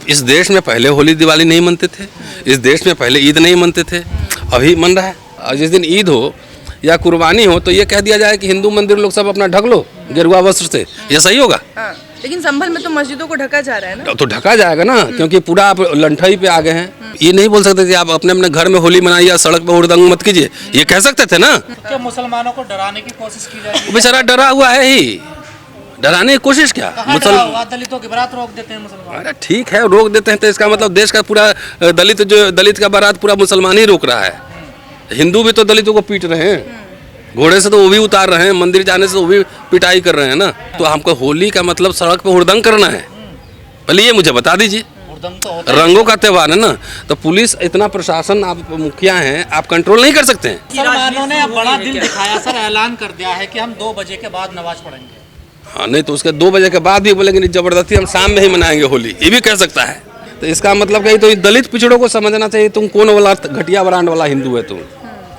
इस देश में पहले होली दिवाली नहीं मनते थे, इस देश में पहले ईद नहीं मनते थे, अभी मन रहा है। और जिस दिन ईद हो या कुर्बानी हो तो ये कह दिया जाए कि हिंदू मंदिर लोग सब अपना ढक लो गेरुआ वस्त्र से, ये सही होगा? लेकिन संभल में तो मस्जिदों को ढका जा रहा है ना। तो ढका जाएगा ना, क्योंकि पूरा आप लंठई पे आ गए हैं। ये नहीं बोल सकते कि आप अपने अपने घर में होली मनाइए या सड़क पे हुड़दंग मत कीजिए, ये कह सकते थे ना। क्या मुसलमानों को डराने की कोशिश की जाएगी? बेचारा डरा हुआ है ही, डराने की कोशिश क्या? मुसलमान दलितों की बारात रोक देते हैं मुसलमान। अरे ठीक है, रोक देते हैं तो इसका मतलब देश का पूरा दलित का बारात पूरा मुसलमान ही रोक रहा है। हिंदू भी तो दलितों को पीट रहे हैं, घोड़े से तो वो भी उतार रहे हैं, मंदिर जाने से वो भी पिटाई कर रहे हैं ना। तो हमको होली का मतलब सड़क पे हुड़दंग करना है, पहले ये मुझे बता दीजिए। रंगों का त्योहार है ना, तो पुलिस इतना प्रशासन, आप मुखिया हैं, आप कंट्रोल नहीं कर सकते हैं। मुसलमानों ने अब बड़ा दिल दिखाया सर, ऐलान कर दिया है कि हम 2 बजे के बाद नमाज पढ़ेंगे। हाँ, नहीं तो उसके 2 बजे के बाद भी बोलेंगे जबरदस्ती हम शाम में ही मनाएंगे होली, ये भी कह सकता है। तो इसका मतलब क्या, तो दलित पिछड़ों को समझना चाहिए तुम कौन वाला घटिया ब्रांड वाला हिंदू है तुम,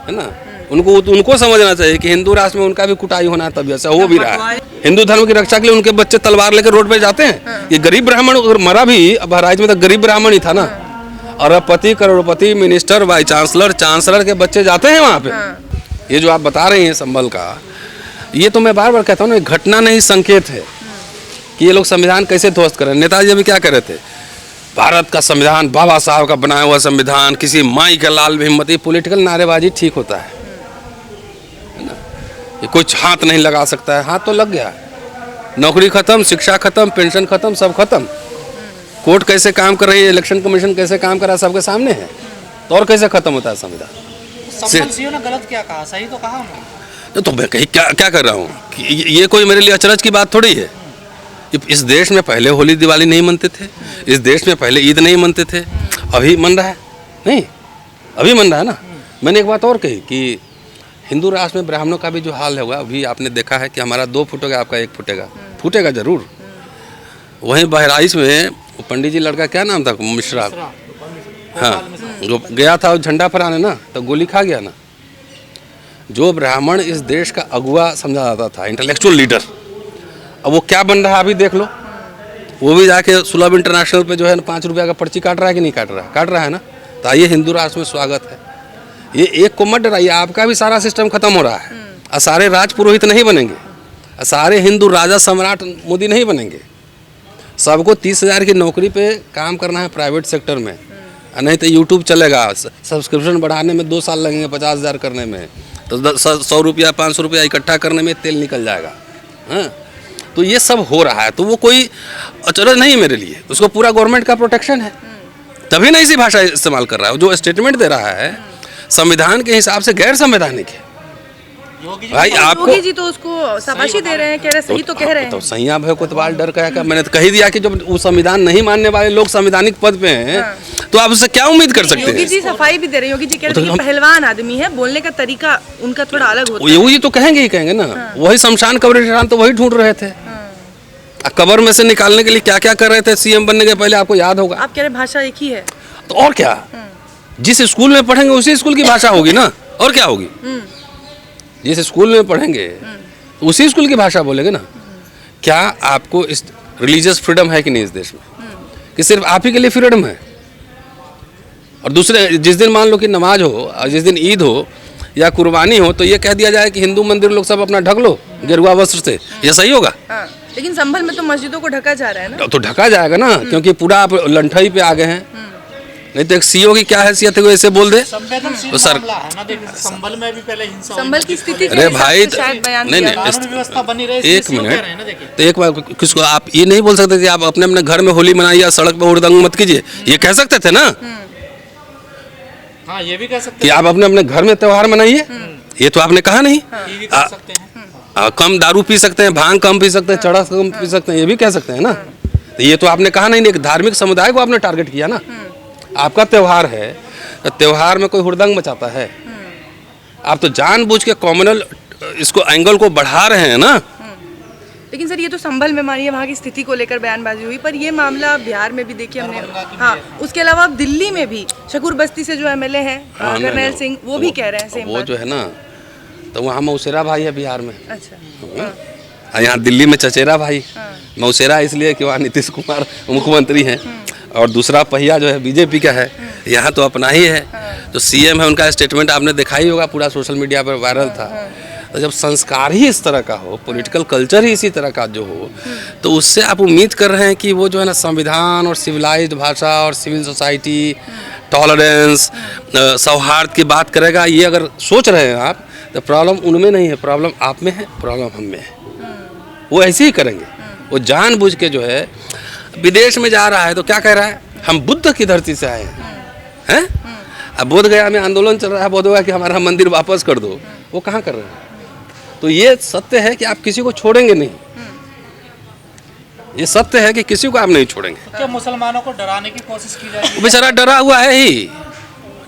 है ना। उनको समझना चाहिए कि हिंदू राष्ट्र में उनका भी कुटाई होना है, तब ऐसा हो भी रहा है। हिंदू धर्म की रक्षा के लिए उनके बच्चे तलवार लेकर रोड पे जाते हैं। ये गरीब ब्राह्मण मरा भी, अब बहराइच में तो गरीब ब्राह्मण ही था ना, और पति करोड़पति मिनिस्टर वाइस चांसलर के बच्चे जाते हैं वहाँ पे। ये जो आप बता रहे हैं संभल का, ये तो मैं बार बार कहता हूँ ना, घटना नहीं संकेत है कि ये लोग संविधान कैसे ध्वस्त कर रहे हैं। नेताजी अभी क्या कर रहे थे, भारत का संविधान बाबा साहब का बनाया हुआ संविधान, किसी माई का लाल हिम्मत, ये पॉलिटिकल नारेबाजी ठीक होता है ना। ये कुछ हाथ नहीं लगा सकता है, हाथ तो लग गया, नौकरी खत्म, शिक्षा खत्म, पेंशन खत्म, सब खत्म। कोर्ट कैसे काम कर रही है, इलेक्शन कमीशन कैसे काम कर रहा है, सबके सामने है। तो और कैसे खत्म होता है संविधान? संभल ने गलत क्या कहा, सही तो कहा उन्होंने। तो मैं कहीं क्या कर रहा हूँ, ये कोई मेरे लिए अचरज की बात थोड़ी है। इस देश में पहले होली दिवाली नहीं मनते थे, इस देश में पहले ईद नहीं मनते थे, अभी मन रहा है? नहीं, अभी मन रहा है ना। मैंने एक बात और कही कि हिंदू राष्ट्र में ब्राह्मणों का भी जो हाल होगा, अभी आपने देखा है कि हमारा 2 फुटेगा, आपका 1 फुटेगा, फूटेगा जरूर। वहीं बहराइच में पंडित जी लड़का, क्या नाम था, मिश्रा, हाँ, जो गया था झंडा फहराने ना, तो गोली खा गया ना। जो ब्राह्मण इस देश का अगुआ समझा जाता था, इंटेलेक्चुअल लीडर, अब वो क्या बन रहा है अभी देख लो। वो भी जाके सुलभ इंटरनेशनल पे जो है 5 रुपया का पर्ची काट रहा है कि नहीं काट रहा है? काट रहा है ना। तो आइए, हिंदू राष्ट्र में स्वागत है। ये एक को मत डराइए, आपका भी सारा सिस्टम खत्म हो रहा है। और सारे राज पुरोहित नहीं बनेंगे, और सारे हिंदू राजा सम्राट मोदी नहीं बनेंगे। सबको 30,000 की नौकरी पे काम करना है प्राइवेट सेक्टर में, नहीं तो यूट्यूब चलेगा। सब्सक्रिप्शन बढ़ाने में 2 साल लगेंगे, 50,000 करने में, तो 100 रुपया 500 रुपया इकट्ठा करने में तेल निकल जाएगा। हाँ, तो ये सब हो रहा है, तो वो कोई अचरज नहीं मेरे लिए, उसको पूरा गवर्नमेंट का प्रोटेक्शन है, तभी नहीं इसी भाषा इस्तेमाल कर रहा है। जो स्टेटमेंट दे रहा है संविधान के हिसाब से गैर संवैधानिक है। भाई आपको योगी जी तो उसको शाबाशी दे रहे हैं, कह रहे सही तो कह रहे हैं। तो सैया भाई कोतवाल डर का, मैंने तो कह दिया कि जब वो संविधान नहीं मानने वाले लोग संवैधानिक पद पे हैं, तो आप उससे क्या उम्मीद कर सकते हैं? योगी जी सफाई भी दे रहे हैं, योगी जी कह रहे हैं पहलवान आदमी है, बोलने का तरीका उनका थोड़ा अलग होता है। योगी जी तो कहेंगे ना, वही शमशान कब्रिस्तान तो वही ढूंढ रहे थे, कब्र में से निकालने के लिए क्या क्या कर रहे थे सीएम बनने के पहले, आपको याद होगा। आप कह रहे भाषा एक ही है, तो और क्या, जिस स्कूल में पढ़ेंगे उसी स्कूल की भाषा होगी ना, और क्या होगी। जिस स्कूल में पढ़ेंगे उसी स्कूल की भाषा बोलेंगे ना। क्या आपको इस रिलीजियस फ्रीडम है कि नहीं इस देश में, कि सिर्फ आप ही के लिए फ्रीडम है? और दूसरे, जिस दिन मान लो कि नमाज हो और जिस दिन ईद हो या कुर्बानी हो, तो ये कह दिया जाए कि हिंदू मंदिर लोग सब अपना ढक लो गेरुआ वस्त्र से, ये सही होगा? लेकिन संभल में तो मस्जिदों को ढका जा रहा है ना। तो ढका जाएगा ना, क्योंकि पूरा आप लंठई पे आ गए हैं। नहीं तो एक सीओ की क्या हैसियत है वो ऐसे बोल दे तो सर। संभल में भी पहले हिंसा, संभल की स्थिति, अरे भाई नहीं, व्यवस्था बनी रही, एक मिनट, तो एक बार किसको आप ये नहीं बोल सकते कि आप अपने अपने घर में होली मनाइए या सड़क पे हुड़दंग मत कीजिए, ये कह सकते थे ना। हाँ, ये भी कह सकते कि आप अपने अपने घर में त्योहार मनाइए, ये तो आपने कहा नहीं। कम दारू पी सकते हैं, भांग कम पी सकते हैं, चरस कम पी सकते हैं, ये भी कह सकते हैं ना। तो ये तो आपने कहा नहीं, एक धार्मिक समुदाय को आपने टारगेट किया ना। आपका त्योहार है, तो त्योहार में कोई हुड़दंग मचाता है? आप तो जानबूझ के कॉमनल इसको एंगल को बढ़ा रहे हैं ना। लेकिन सर, ये तो संभल में मानिए वहाँ की स्थिति को लेकर बयानबाजी हुई, पर ये मामला बिहार में भी देखिए हमने। हाँ, उसके अलावा अब दिल्ली में भी शकूर बस्ती से जो एमएलए हैं करनैल सिंह, वो भी कह रहे हैं सेम वो जो है ना, तो वहाँ मौसेरा भाई है बिहार में। अच्छा। यहाँ दिल्ली में चचेरा भाई। मौसेरा इसलिए कि वहाँ नीतीश कुमार मुख्यमंत्री हैं, और दूसरा पहिया जो है बीजेपी का है, यहाँ तो अपना ही है। जो सीएम है उनका स्टेटमेंट आपने देखा ही होगा, पूरा सोशल मीडिया पर वायरल था। तो जब संस्कार ही इस तरह का हो, पॉलिटिकल कल्चर ही इसी तरह का जो हो, तो उससे आप उम्मीद कर रहे हैं कि वो जो है ना संविधान और सिविलाइज्ड भाषा और सिविल सोसाइटी, टॉलरेंस, सौहार्द की बात करेगा। ये अगर सोच रहे हैं आप, तो प्रॉब्लम उनमें नहीं है, प्रॉब्लम आप में है, प्रॉब्लम हम में है। वो ऐसे ही करेंगे। वो जानबूझ के जो है विदेश में जा रहा है तो क्या कह रहा है, हम बुद्ध की धरती से आए हैं। अब बोध गया में आंदोलन चल रहा है, बोध गया कि हमारा मंदिर वापस कर दो, वो कहाँ कर रहे हैं। तो ये सत्य है कि आप किसी को छोड़ेंगे नहीं, ये सत्य है कि किसी को आप नहीं छोड़ेंगे। तो क्या मुसलमानों को डराने की कोशिश की जा रही है? वो बेचारा डरा हुआ है ही,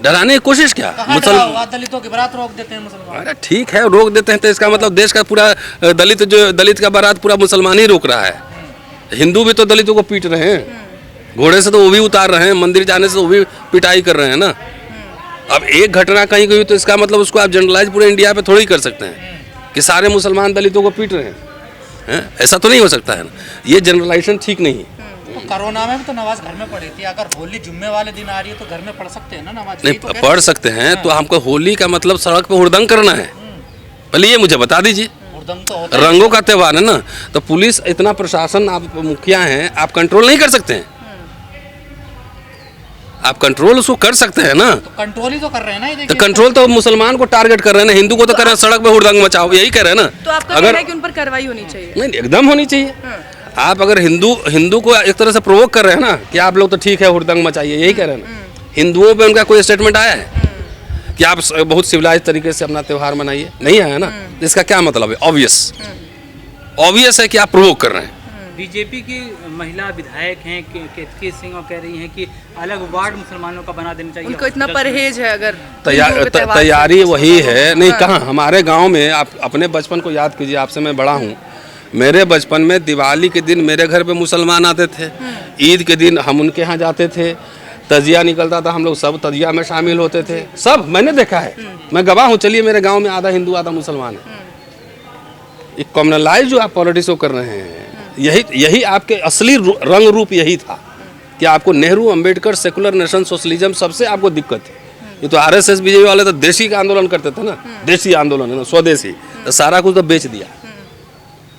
डराने की कोशिश क्या, मुसलमान दलितों की बारात रोक देते हैं मुसलमान। अरे ठीक है, रोक देते हैं तो इसका मतलब देश का पूरा दलित का बारात पूरा मुसलमान ही रोक रहा है। हिंदू भी तो दलितों को पीट रहे हैं, घोड़े से तो वो भी उतार रहे हैं, मंदिर जाने से वो भी पिटाई कर रहे हैं ना। अब एक घटना कहीं गई तो इसका मतलब उसको आप जनरलाइज पूरे इंडिया पे थोड़ी कर सकते हैं कि सारे मुसलमान दलितों को पीट रहे हैं। ऐसा तो नहीं हो सकता है ना, ये जनरलाइजेशन ठीक नहीं है। तो कोरोना में भी तो नमाज घर में पढ़ी थी, अगर होली जुम्मे वाले दिन आ रही है तो घर में पढ़ सकते हैं ना नमाज? नहीं तो पढ़ सकते हैं, तो हमको होली का मतलब सड़क पे हुड़दंग करना है, पहले ये मुझे बता दीजिए। हुड़दंग तो होता है। रंगों का त्यौहार है ना, तो पुलिस इतना प्रशासन, आप मुखिया हैं, आप कंट्रोल नहीं कर सकते हैं। आप कंट्रोल उसको कर सकते हैं ना, तो कंट्रोल ही तो कर रहे हैं ना। ये तो देखिए, कंट्रोल तो मुसलमान को टारगेट कर रहे हैं ना, हिंदू को तो कर रहे हैं सड़क पे हुड़दंग मचाओ, यही कह रहे हैं ना। तो आपका कहना है कि उन पर कार्रवाई होनी चाहिए? नहीं, एकदम होनी चाहिए। आप अगर हिंदू को एक तरह से प्रोवोक कर रहे हैं ना कि आप लोग तो ठीक है हुड़दंग मचाइए, यही कह रहे हैं ना। हिंदुओं पे उनका कोई स्टेटमेंट आया है कि आप बहुत सिविलाइज तरीके से अपना त्यौहार मनाइए? नहीं आया ना। इसका क्या मतलब है? ऑब्वियस है कि आप प्रोवोक कर रहे हैं। बीजेपी की महिला विधायक हैं केतकी सिंह, और कह रही हैं कि अलग वार्ड मुसलमानों का बना देना चाहिए। उनको इतना परहेज है, अगर तैयारी वही है। नहीं, कहाँ हमारे गांव में, आप अपने बचपन को याद कीजिए, आपसे मैं बड़ा हूँ। मेरे बचपन में दिवाली के दिन मेरे घर पे मुसलमान आते थे, ईद के दिन हम उनके यहाँ जाते थे, तजिया निकलता था, हम लोग सब तजिया में शामिल होते थे। सब मैंने देखा है, मैं गवाह हूँ। चलिए, मेरे गांव में आधा हिंदू आधा मुसलमान है। एक कम्युनलाइज जो आप पॉलिटिक्स को कर रहे हैं, यही आपके असली रंग रूप यही था कि आपको Nehru, Ambedkar, secular nation socialism, सबसे आपको दिक्कत है। ये तो आरएसएस बीजेपी वाले तो देशी का आंदोलन करते थे ना, देशी आंदोलन है ना, स्वदेशी, तो सारा कुछ तो बेच दिया।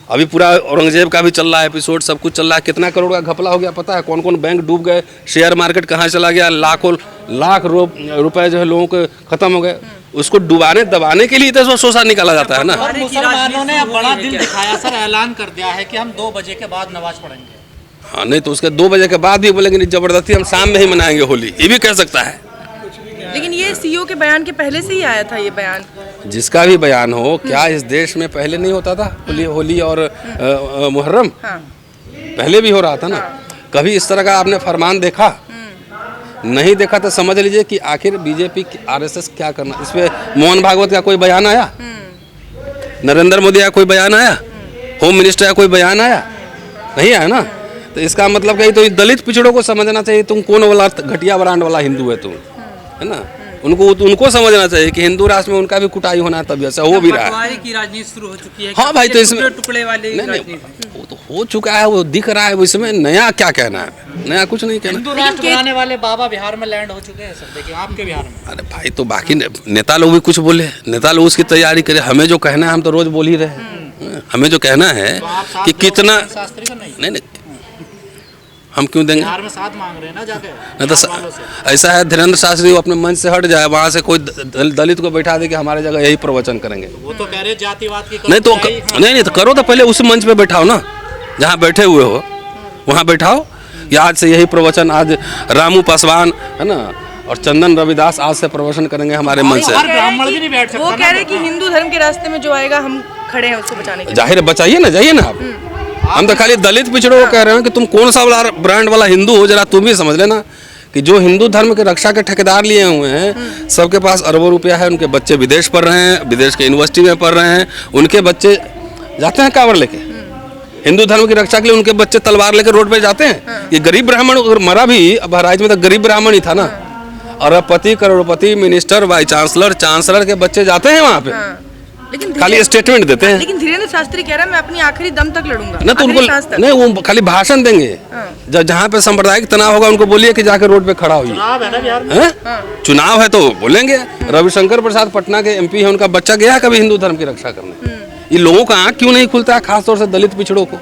अभी पूरा औरंगजेब का भी चल रहा है एपिसोड, सब कुछ चल रहा है। कितना करोड़ का घपला हो गया पता है? कौन कौन बैंक डूब गए, शेयर मार्केट कहाँ चला गया, लाख रुपए जो है लोगों के खत्म हो गए। उसको डुबाने दबाने के लिए तो सोचा निकाला जाता है ना। और मुसलमानों ने अब बड़ा दिल दिखाया सर, ऐलान कर दिया है कि हम 2 बजे के बाद नमाज पढ़ेंगे। हाँ, नहीं तो उसके 2 बजे के बाद भी बोलेंगे नहीं, जबरदस्ती हम शाम में ही मनाएंगे होली, ये भी कह सकता है। लेकिन ये सीईओ के बयान के पहले से ही आया था ये बयान। जिसका भी बयान हो, क्या इस देश में पहले नहीं होता था होली और मुहर्रम? पहले भी हो रहा था ना। कभी इस तरह का आपने फरमान देखा? नहीं देखा तो समझ लीजिए कि आखिर बीजेपी आरएसएस क्या करना। इस पे मोहन भागवत का कोई बयान आया? नरेंद्र मोदी का कोई बयान आया? होम मिनिस्टर का कोई बयान आया? नहीं आया ना। तो इसका मतलब क्या, तो दलित पिछड़ों को समझना चाहिए, तुम कौन वाला घटिया ब्रांड वाला हिंदू है तुम, है ना। उनको समझना चाहिए कि हिंदू राष्ट्र में उनका भी कुटाई होना है, तब ऐसा हो भी रहा है। बंटवारे की राजनीति शुरू हो चुकी है। हाँ भाई, तो इसमें टुकड़े वाले नहीं, वो तो हो चुका है, वो दिख रहा है। वो इसमें नया क्या कहना है? नया कुछ नहीं कहना। हिंदू राष्ट्र बनाने वाले बाबा बिहार में लैंड हो चुके हैं सर, देखिए आपके बिहार में। अरे भाई, तो बाकी नेता लोग भी कुछ बोले, नेता लोग उसकी तैयारी करे। हमें जो कहना है हम तो रोज बोल ही रहे हैं। हमें जो कहना है कि कितना, शास्त्री का नहीं हम क्यों देंगे? बिहार में साथ मांग रहे हैं ना जाके। नहीं तो ऐसा है, धीरेन्द्र शास्त्री अपने मंच से हट जाए, वहाँ से कोई दलित को बैठा दे कि हमारे जगह यही प्रवचन करेंगे। वो तो कह रहे जातिवाद की नहीं तो नहीं तो करो, तो पहले उस मंच पे बैठाओ ना, जहाँ बैठे हुए हो वहाँ बैठाओ। या आज से यही प्रवचन, आज रामू पासवान है ना और चंदन रविदास आज से प्रवचन करेंगे हमारे मंच से। ब्राह्मण भी नहीं बैठ सकता। वो कह रहे कि हिंदू धर्म के रास्ते में जो आएगा हम खड़े हैं उसको बचाने के लिए। जाहिर बचाइए ना, जाइए ना आप। हम तो खाली दलित पिछड़ों को कह रहे हैं कि तुम कौन सा वाला ब्रांड वाला हिंदू हो, जरा तुम भी समझ लेना कि जो हिंदू धर्म के रक्षा के ठेकेदार लिए हुए हैं, सबके पास अरबों रुपया है, उनके बच्चे विदेश पढ़ रहे हैं, विदेश के यूनिवर्सिटी में पढ़ रहे हैं, उनके बच्चे जाते हैं कांवड़ लेके। हिंदू धर्म की रक्षा के लिए उनके बच्चे तलवार लेकर रोड पे जाते हैं। ये गरीब ब्राह्मण मरा भी, अब बहराइच में तो गरीब ब्राह्मण ही था ना। अरबपति, करोड़पति, मिनिस्टर, वाइस चांसलर के बच्चे जाते हैं वहाँ पे। लेकिन खाली स्टेटमेंट देते हैं लेकिन धीरेन्द्र शास्त्री कह रहा है मैं अपनी आखिरी दम तक लड़ूंगा ना, तो आखिरी सांस उनको तक। नहीं, वो खाली भाषण देंगे। जब जहाँ पे सांप्रदायिक तनाव होगा उनको बोलिए कि जाकर रोड पे खड़ा होइए। चुनाव है ना बिहार में। हैं? चुनाव है तो बोलेंगे। रविशंकर प्रसाद पटना के MP है, उनका बच्चा गया है कभी हिंदू धर्म की रक्षा करने? ये लोगों का आँख क्यों नहीं खुलता है, खासतौर से दलित पिछड़ों को?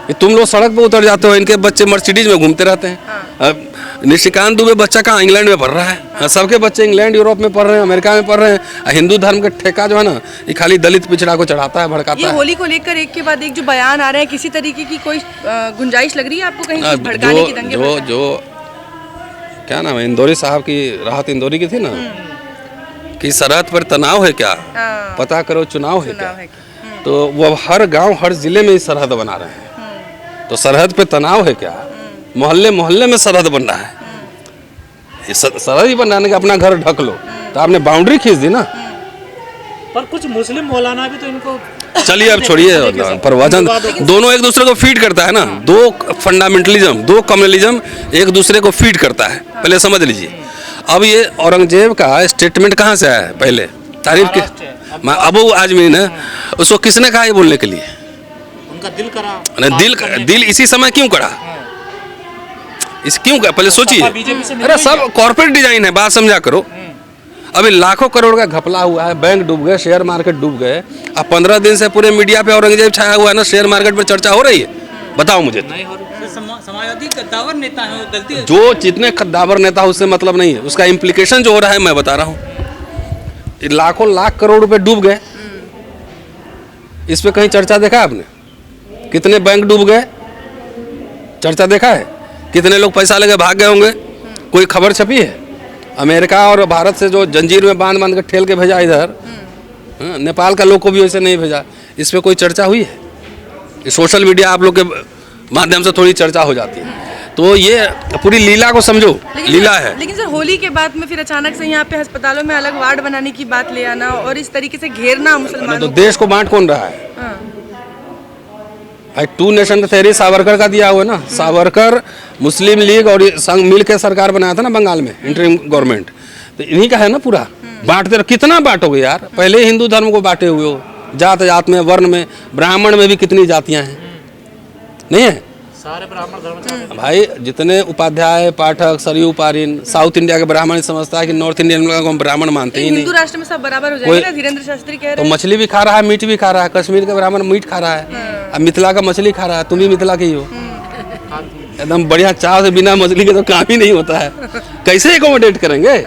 ये तुम लोग सड़क पे उतर जाते हो, इनके बच्चे मर्सिडीज में घूमते रहते हैं। निशिकांत दुबे बच्चा कहाँ, इंग्लैंड में पढ़ रहा है। सबके बच्चे इंग्लैंड यूरोप में पढ़ रहे हैं, अमेरिका में पढ़ रहे हैं। हिंदू धर्म का ठेका जो है ना, ये खाली दलित पिछड़ा को चढ़ाता है, भड़काता ये है। होली को लेकर एक के बाद एक जो बयान आ रहे हैं, किसी तरीके की कोई गुंजाइश लग रही है आपको कहीं भड़काने की, दंगे जो जो क्या नाम है, इंदौरी साहब की, राहत इंदौरी की थी ना, कि सरहद पर तनाव है क्या, हाँ। पता करो चुनाव है चुनाव क्या। है क्या? तो वो अब हर गांव हर जिले में इस सरहद बना रहे हैं। तो सरहद पे तनाव है क्या, मोहल्ले मोहल्ले में सरहद बन रहा है। ये सरहद ही बनाने का अपना घर ढक लो, तो आपने बाउंड्री खींच दी ना। पर कुछ मुस्लिम मौलाना भी तो इनको चलिए अब छोड़िए, पर वजन दोनों एक दूसरे को फीड करता है ना। दो फंडामेंटलिज्म, दो कम्युनलिज्म एक दूसरे को फीड करता है, पहले समझ लीजिए। अब ये औरंगजेब का स्टेटमेंट कहाँ से आया है? पहले तारीफ के अबू आजमी ने, उसको किसने कहा ये बोलने के लिए? उनका दिल करा। दिल इसी समय क्यों करा, इस क्यों का पहले सोचिए। बीजेपी से अरे सब कॉर्पोरेट डिजाइन है, बात समझा करो। अभी लाखों करोड़ का घपला हुआ है, बैंक डूब गए, शेयर मार्केट डूब गए। अब 15 दिन से पूरे मीडिया पे औरंगजेब छाया हुआ है ना, शेयर मार्केट पर चर्चा हो रही है। बताओ मुझे तो। समाजवादी गद्दावर नेता है, वो गलती है। जो जितने खद्दावर नेता उससे मतलब नहीं है, उसका इम्प्लीकेशन जो हो रहा है मैं बता रहा हूँ। लाखों लाख करोड़ रुपए डूब गए, इस पे कहीं चर्चा देखा आपने? कितने बैंक डूब गए, चर्चा देखा है? कितने लोग पैसा लेके भाग गए होंगे, कोई खबर छपी है? अमेरिका और भारत से जो जंजीर में बांध बांध के ठेल के भेजा इधर, नेपाल का लोग को भी वैसे नहीं भेजा, इस पे कोई चर्चा हुई है? सोशल मीडिया आप लोग के माध्यम से थोड़ी चर्चा हो जाती है। तो ये पूरी लीला को समझो, लीला है। लेकिन सर होली के बाद में फिर अचानक से यहाँ पे अस्पतालों में अलग वार्ड बनाने की बात ले आना और इस तरीके से घेरना मुसलमानों तो को। देश को बांट कौन रहा है? हाँ। भाई 2 नेशन थ्योरी सावरकर का दिया हुआ है ना। सावरकर मुस्लिम लीग और संघ मिल के सरकार बनाया था ना बंगाल में, इंटरिम गवर्नमेंट, तो इन्हीं का है ना पूरा। बांटते रहो, कितना बांटोगे यार? पहले ही हिंदू धर्म को बांटे हुए हो, जात जात में, वर्ण में, ब्राह्मण में भी कितनी जातियां हैं, नहीं है? सारे ब्राह्मण धर्म भाई जितने उपाध्याय, पाठक, सरयू पारिन, साउथ इंडिया के ब्राह्मण समझता है कि नॉर्थ इंडियन लोगों को हम ब्राह्मण मानते ही नहीं। हिंदू राष्ट्र में सब बराबर हो जाएंगे ना, धीरेन्द्र शास्त्री कह तो रहे हैं। मछली भी खा रहा है, मीट भी खा रहा है। कश्मीर का ब्राह्मण मीट खा रहा है, अब मिथिला का मछली खा रहा है। तुम भी मिथिला के ही हो, एकदम बढ़िया चाव से, बिना मछली के तो काम ही नहीं होता है। कैसे एकोमोडेट करेंगे?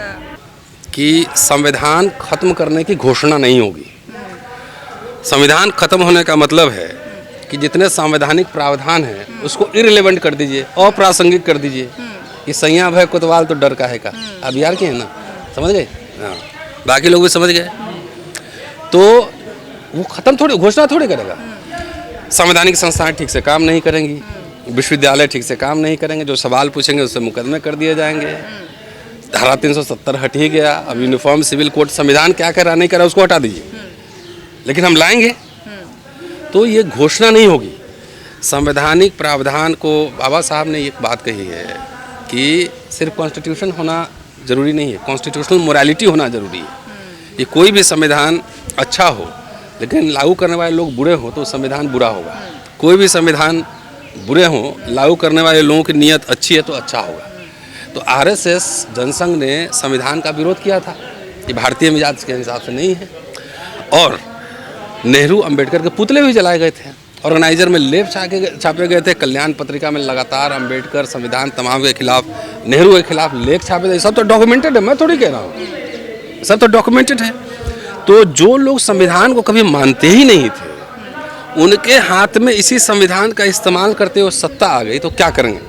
कि संविधान खत्म करने की घोषणा नहीं होगी। संविधान खत्म होने का मतलब है कि जितने संवैधानिक प्रावधान हैं उसको इररिलेवेंट कर दीजिए, अप्रासंगिक कर दीजिए। कि सैया भय कोतवाल तो डर का है का, आप बिहार के हैं ना, समझ गए? हाँ, बाकी लोग भी समझ गए। तो वो खत्म थोड़ी, घोषणा थोड़ी करेगा। संवैधानिक संस्थाएं ठीक से काम नहीं करेंगी, विश्वविद्यालय ठीक से काम नहीं करेंगे, जो सवाल पूछेंगे उससे मुकदमे कर दिए जाएंगे। धारा 370 हट ही गया। अब यूनिफॉर्म सिविल कोड, संविधान क्या कह रहा नहीं कर रहा उसको हटा दीजिए, लेकिन हम लाएंगे। तो ये घोषणा नहीं होगी। संवैधानिक प्रावधान को, बाबा साहब ने एक बात कही है कि सिर्फ कॉन्स्टिट्यूशन होना ज़रूरी नहीं है, कॉन्स्टिट्यूशनल मोरालिटी होना ज़रूरी है। ये कोई भी संविधान अच्छा हो लेकिन लागू करने वाले लोग बुरे हो तो संविधान बुरा होगा। कोई भी संविधान बुरे हों, लागू करने वाले लोगों की नीयत अच्छी है तो अच्छा होगा। तो आरएसएस जनसंघ ने संविधान का विरोध किया था, ये भारतीय मिजाज के हिसाब से नहीं है। और नेहरू अंबेडकर के पुतले भी जलाए गए थे, ऑर्गेनाइजर में लेप छापे गए थे। कल्याण पत्रिका में लगातार अंबेडकर, संविधान तमाम के खिलाफ, नेहरू के खिलाफ लेख छापे थे। सब तो डॉक्यूमेंटेड है, मैं थोड़ी कह रहा हूँ, सब तो डॉक्यूमेंटेड है। तो जो लोग संविधान को कभी मानते ही नहीं थे, उनके हाथ में इसी संविधान का इस्तेमाल करते हुए सत्ता आ गई तो क्या करेंगे?